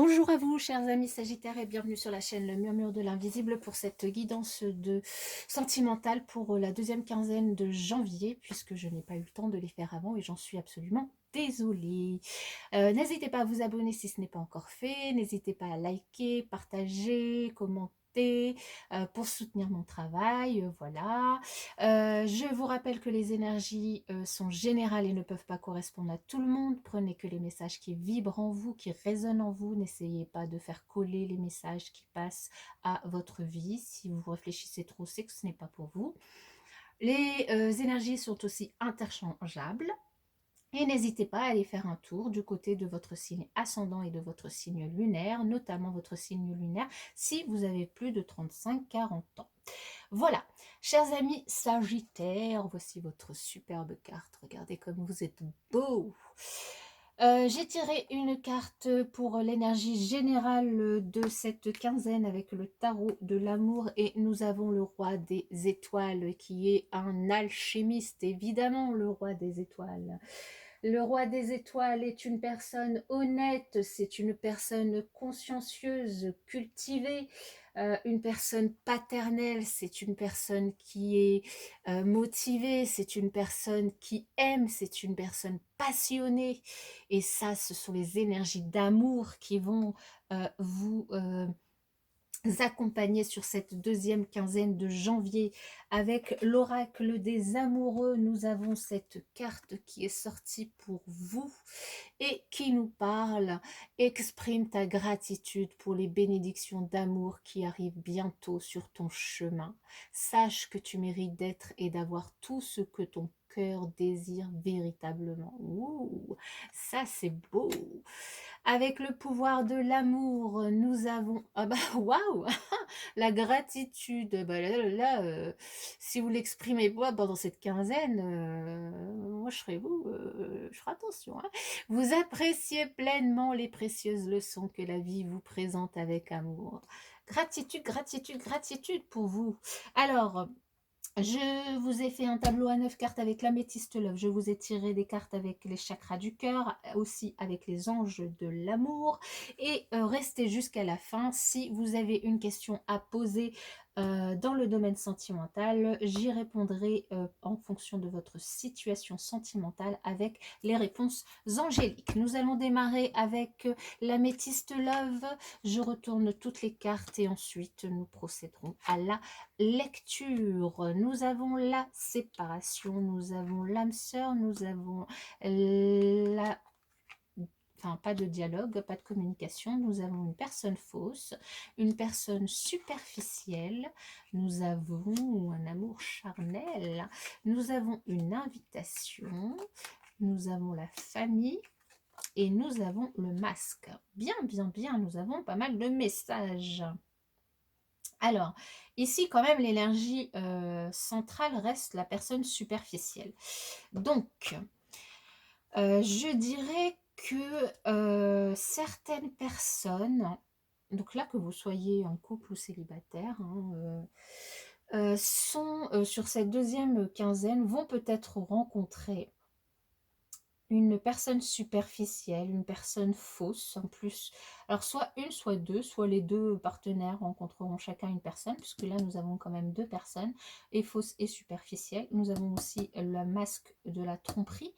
Bonjour à vous, chers amis Sagittaires, et bienvenue sur la chaîne Le Murmure de l'Invisible pour cette guidance de sentimentale pour la deuxième quinzaine de janvier, puisque je n'ai pas eu le temps de les faire avant et j'en suis absolument désolée. N'hésitez pas à vous abonner si ce n'est pas encore fait, n'hésitez pas à liker, partager, commenter pour soutenir mon travail, voilà. Je vous rappelle que les énergies sont générales et ne peuvent pas correspondre à tout le monde. Prenez que les messages qui vibrent en vous, qui résonnent en vous. N'essayez pas de faire coller les messages qui passent à votre vie. Si vous réfléchissez trop, c'est que ce n'est pas pour vous. Les énergies sont aussi interchangeables. Et n'hésitez pas à aller faire un tour du côté de votre signe ascendant et de votre signe lunaire, notamment votre signe lunaire, si vous avez plus de 35-40 ans. Voilà, chers amis Sagittaires, voici votre superbe carte. Regardez comme vous êtes beau. J'ai tiré une carte pour l'énergie générale de cette quinzaine avec le tarot de l'amour et nous avons le roi des étoiles qui est un alchimiste, évidemment le roi des étoiles. Le roi des étoiles est une personne honnête, c'est une personne consciencieuse, cultivée, une personne paternelle, c'est une personne qui est motivée, c'est une personne qui aime, c'est une personne passionnée. Et ça, ce sont les énergies d'amour qui vont vous accompagner sur cette deuxième quinzaine de janvier avec l'oracle des amoureux. Nous avons cette carte qui est sortie pour vous et qui nous parle: exprime ta gratitude pour les bénédictions d'amour qui arrivent bientôt sur ton chemin. Sache que tu mérites d'être et d'avoir tout ce que ton cœur désire véritablement. Ouh, ça c'est beau. Avec le pouvoir de l'amour, nous avons... Ah bah waouh, la gratitude. Bah si vous l'exprimez pas pendant cette quinzaine, moi je serai vous, je ferai attention. Hein. Vous appréciez pleinement les précieuses leçons que la vie vous présente avec amour. Gratitude, gratitude, gratitude pour vous. Alors, je vous ai fait un tableau à 9 cartes avec l'améthyste love. Je vous ai tiré des cartes avec les chakras du cœur, aussi avec les anges de l'amour. Et restez jusqu'à la fin. Si vous avez une question à poser dans le domaine sentimental, j'y répondrai en fonction de votre situation sentimentale avec les réponses angéliques. Nous allons démarrer avec l'améthyste love. Je retourne toutes les cartes et ensuite nous procéderons à la lecture. Nous avons la séparation, nous avons l'âme sœur, nous avons la... Enfin, pas de dialogue, pas de communication. Nous avons une personne fausse, une personne superficielle. Nous avons un amour charnel. Nous avons une invitation. Nous avons la famille. Et nous avons le masque. Bien, bien, bien. Nous avons pas mal de messages. Alors, ici, quand même, l'énergie centrale reste la personne superficielle. Donc, je dirais que certaines personnes, donc là, que vous soyez en couple ou célibataire, hein, sont sur cette deuxième quinzaine, vont peut-être rencontrer une personne superficielle, une personne fausse en plus. Alors soit une, soit les deux partenaires rencontreront chacun une personne, puisque là nous avons quand même deux personnes, et fausse et superficielle. Nous avons aussi le masque de la tromperie,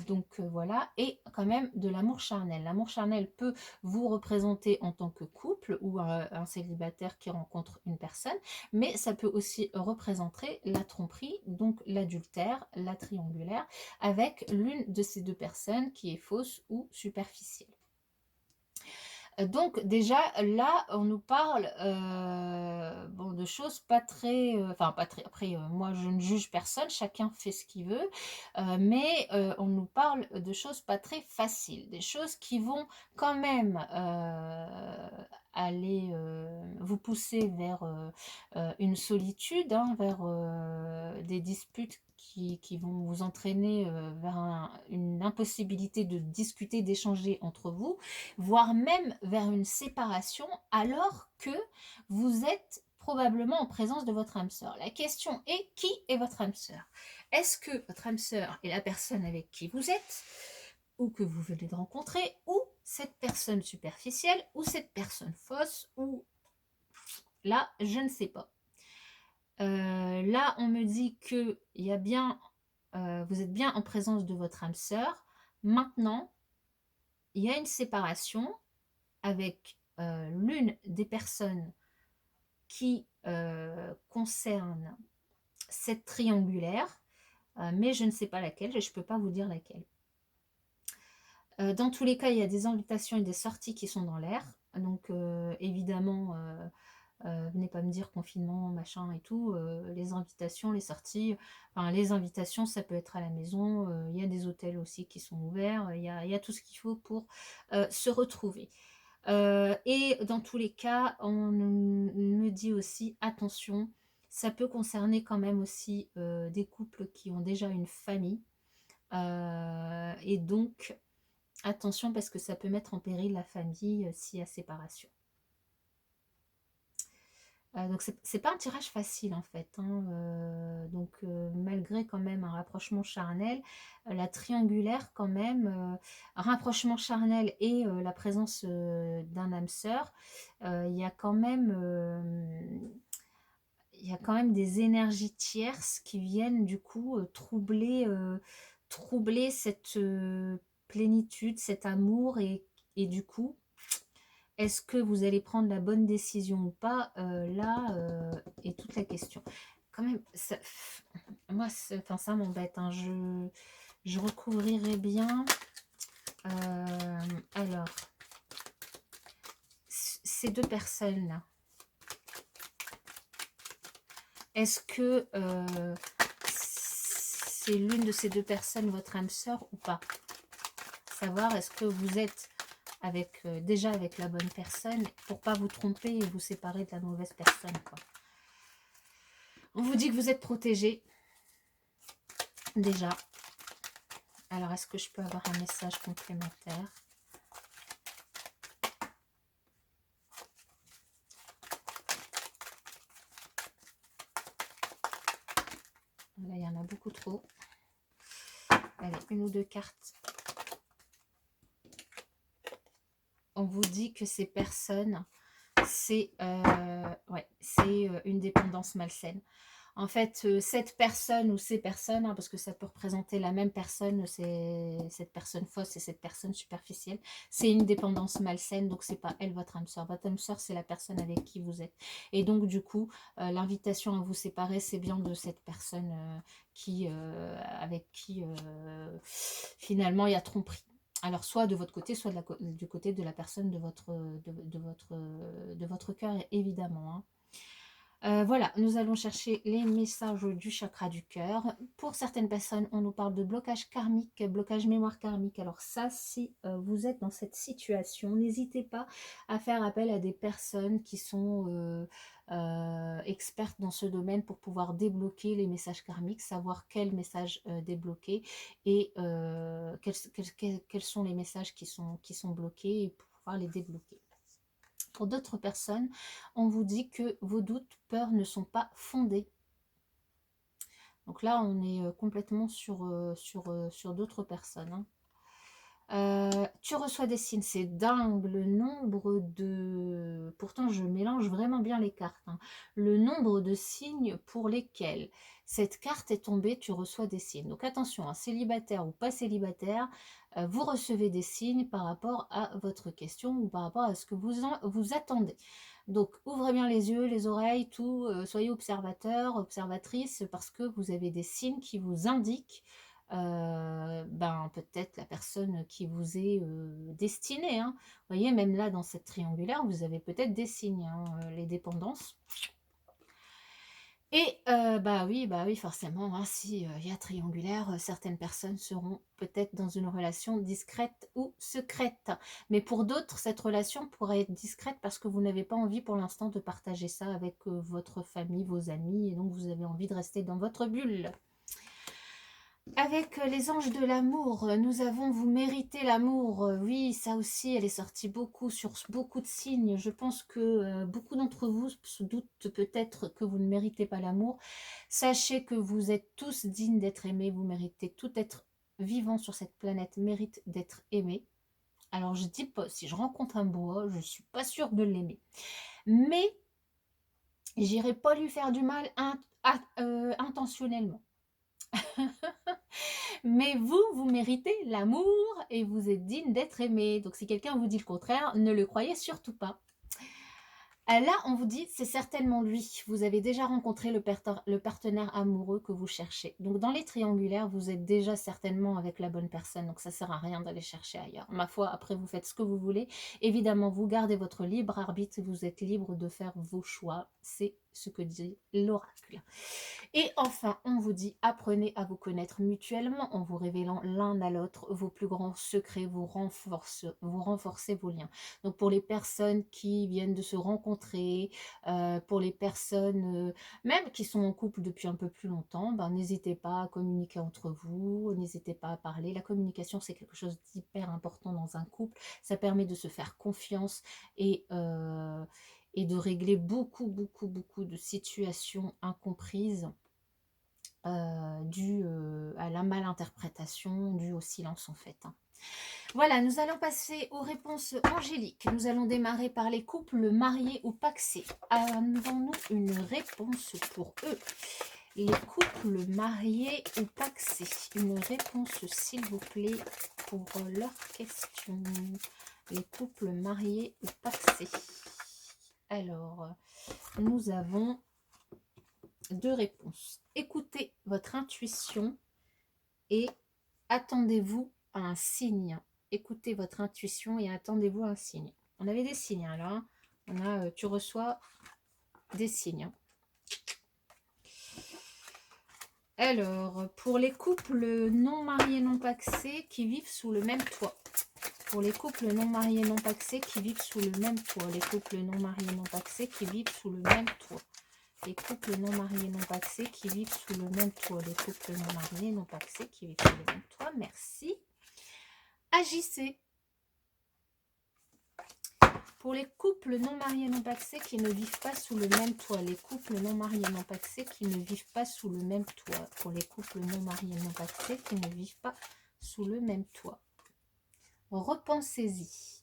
donc voilà, et quand même de l'amour charnel. L'amour charnel peut vous représenter en tant que couple ou un célibataire qui rencontre une personne, mais ça peut aussi représenter la tromperie, donc l'adultère, la triangulaire, avec l'une de ces deux personnes qui est fausse ou superficielle. Donc déjà là on nous parle bon, de choses pas très, enfin pas très, après moi je ne juge personne, chacun fait ce qu'il veut, mais on nous parle de choses pas très faciles, des choses qui vont quand même aller vous pousser vers une solitude, hein, vers des disputes qui vont vous entraîner vers une impossibilité de discuter, d'échanger entre vous, voire même vers une séparation alors que vous êtes probablement en présence de votre âme sœur. La question est, qui est votre âme sœur? Est-ce que votre âme sœur est la personne avec qui vous êtes, ou que vous venez de rencontrer, ou cette personne superficielle ou cette personne fausse, ou là, je ne sais pas. Là, on me dit que il y a bien, vous êtes bien en présence de votre âme sœur. Maintenant, il y a une séparation avec l'une des personnes qui concerne cette triangulaire, mais je ne sais pas laquelle, je ne peux pas vous dire laquelle. Dans tous les cas, il y a des invitations et des sorties qui sont dans l'air. Donc, évidemment, venez pas me dire confinement, machin et tout. Les invitations, les sorties, enfin, les invitations, ça peut être à la maison. Il y a des hôtels aussi qui sont ouverts. Il y a tout ce qu'il faut pour se retrouver. Et dans tous les cas, on me dit aussi, attention, ça peut concerner quand même aussi des couples qui ont déjà une famille. Et donc, attention parce que ça peut mettre en péril la famille s'il y a séparation. Donc c'est pas un tirage facile en fait, hein. Donc malgré quand même un rapprochement charnel, la triangulaire quand même, un rapprochement charnel et la présence d'un âme sœur, il y a quand même des énergies tierces qui viennent du coup troubler cette plénitude, cet amour, et du coup, est-ce que vous allez prendre la bonne décision ou pas? Là est toute la question. Quand même, ça, moi, enfin, ça m'embête, hein. Je recouvrirai bien. Alors, ces deux personnes-là, est-ce que c'est l'une de ces deux personnes votre âme sœur ou pas? Savoir, est-ce que vous êtes avec déjà avec la bonne personne pour pas vous tromper et vous séparer de la mauvaise personne, quoi. On vous dit que vous êtes protégé déjà. Alors, est-ce que je peux avoir un message complémentaire? Là, il y en a beaucoup trop. Allez, une ou deux cartes. On vous dit que ces personnes, c'est une dépendance malsaine. En fait, cette personne ou ces personnes, hein, parce que ça peut représenter la même personne, c'est cette personne fausse et cette personne superficielle, c'est une dépendance malsaine, donc c'est pas elle votre âme sœur. Votre âme sœur, c'est la personne avec qui vous êtes. Et donc du coup, l'invitation à vous séparer, c'est bien de cette personne avec qui finalement il y a tromperie. Alors soit de votre côté, soit du côté de la personne de votre cœur, évidemment, hein. Voilà, nous allons chercher les messages du chakra du cœur. Pour certaines personnes, on nous parle de blocage karmique, blocage mémoire karmique. Alors ça, si vous êtes dans cette situation, n'hésitez pas à faire appel à des personnes qui sont expertes dans ce domaine pour pouvoir débloquer les messages karmiques, savoir quels messages débloquer et quels sont les messages qui sont bloqués et pour pouvoir les débloquer. Pour d'autres personnes, on vous dit que vos doutes, peurs ne sont pas fondés. Donc là, on est complètement sur d'autres personnes, hein. Tu reçois des signes, c'est dingue le nombre de... Pourtant, je mélange vraiment bien les cartes, hein. Le nombre de signes pour lesquels cette carte est tombée, tu reçois des signes. Donc attention, hein, célibataire ou pas célibataire, vous recevez des signes par rapport à votre question ou par rapport à ce que vous attendez. Donc ouvrez bien les yeux, les oreilles, tout, soyez observateur, observatrice, parce que vous avez des signes qui vous indiquent peut-être la personne qui vous est destinée, hein. Vous voyez, même là dans cette triangulaire, vous avez peut-être des signes, hein, les dépendances. Et oui, forcément, hein, si il y a triangulaire, certaines personnes seront peut-être dans une relation discrète ou secrète. Mais pour d'autres, cette relation pourrait être discrète parce que vous n'avez pas envie pour l'instant de partager ça avec votre famille, vos amis, et donc vous avez envie de rester dans votre bulle. Avec les anges de l'amour, nous avons vous méritez l'amour. Oui, ça aussi, elle est sortie beaucoup sur beaucoup de signes. Je pense que beaucoup d'entre vous se doutent peut-être que vous ne méritez pas l'amour. Sachez que vous êtes tous dignes d'être aimés. Vous méritez tout être vivant sur cette planète mérite d'être aimé. Alors je dis pas, si je rencontre un boa, je suis pas sûre de l'aimer. Mais j'irai pas lui faire du mal intentionnellement. Mais vous, vous méritez l'amour et vous êtes digne d'être aimé. Donc si quelqu'un vous dit le contraire, ne le croyez surtout pas. Là, on vous dit, c'est certainement lui. Vous avez déjà rencontré le partenaire amoureux que vous cherchez. Donc, dans les triangulaires, vous êtes déjà certainement avec la bonne personne. Donc, ça ne sert à rien d'aller chercher ailleurs. Ma foi, après, vous faites ce que vous voulez. Évidemment, vous gardez votre libre arbitre. Vous êtes libre de faire vos choix. C'est ce que dit l'oracle. Et enfin, on vous dit, apprenez à vous connaître mutuellement en vous révélant l'un à l'autre vos plus grands secrets, vous renforcez vos liens. Donc pour les personnes qui viennent de se rencontrer, pour les personnes même qui sont en couple depuis un peu plus longtemps, ben, n'hésitez pas à communiquer entre vous, n'hésitez pas à parler. La communication, c'est quelque chose d'hyper important dans un couple. Ça permet de se faire confiance et de régler beaucoup de situations incomprises dues à la malinterprétation, dues au silence en fait. Voilà, nous allons passer aux réponses angéliques. Nous allons démarrer par les couples mariés ou pacsés. Avons-nous une réponse pour eux? Les couples mariés ou pacsés. Une réponse s'il vous plaît pour leurs questions. Les couples mariés ou pacsés. Alors, nous avons deux réponses. Écoutez votre intuition et attendez-vous à un signe. Écoutez votre intuition et attendez-vous à un signe. On avait des signes là. On a, tu reçois des signes. Alors, pour les couples non mariés, non pacsés qui vivent sous le même toit. Pour les couples non mariés, non pacsés qui vivent sous le même toit. Les couples non mariés, non pacsés qui vivent sous le même toit. Les couples non mariés, non pacsés qui vivent sous le même toit. Les couples non mariés, non pacsés qui vivent sous le même toit. Merci. Agissez. Pour les couples non mariés, non pacsés qui ne vivent pas sous le même toit. Les couples non mariés, non pacsés qui ne vivent pas sous le même toit. Pour les couples non mariés, non pacsés qui ne vivent pas sous le même toit. Repensez-y.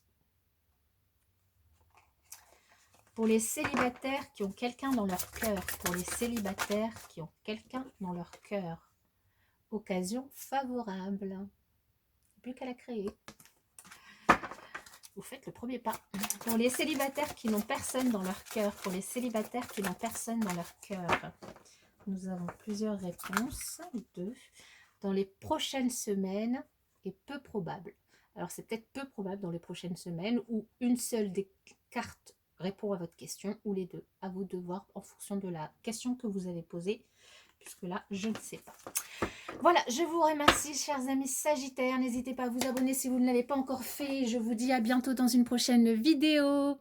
Pour les célibataires qui ont quelqu'un dans leur cœur. Pour les célibataires qui ont quelqu'un dans leur cœur. Occasion favorable. Plus qu'à la créer. Vous faites le premier pas. Pour les célibataires qui n'ont personne dans leur cœur. Pour les célibataires qui n'ont personne dans leur cœur. Nous avons plusieurs réponses. 2. Dans les prochaines semaines et peu probable. Alors c'est peut-être peu probable dans les prochaines semaines où une seule des cartes répond à votre question ou les deux. À vous de voir en fonction de la question que vous avez posée. Puisque là, je ne sais pas. Voilà, je vous remercie, chers amis Sagittaires. N'hésitez pas à vous abonner si vous ne l'avez pas encore fait. Je vous dis à bientôt dans une prochaine vidéo.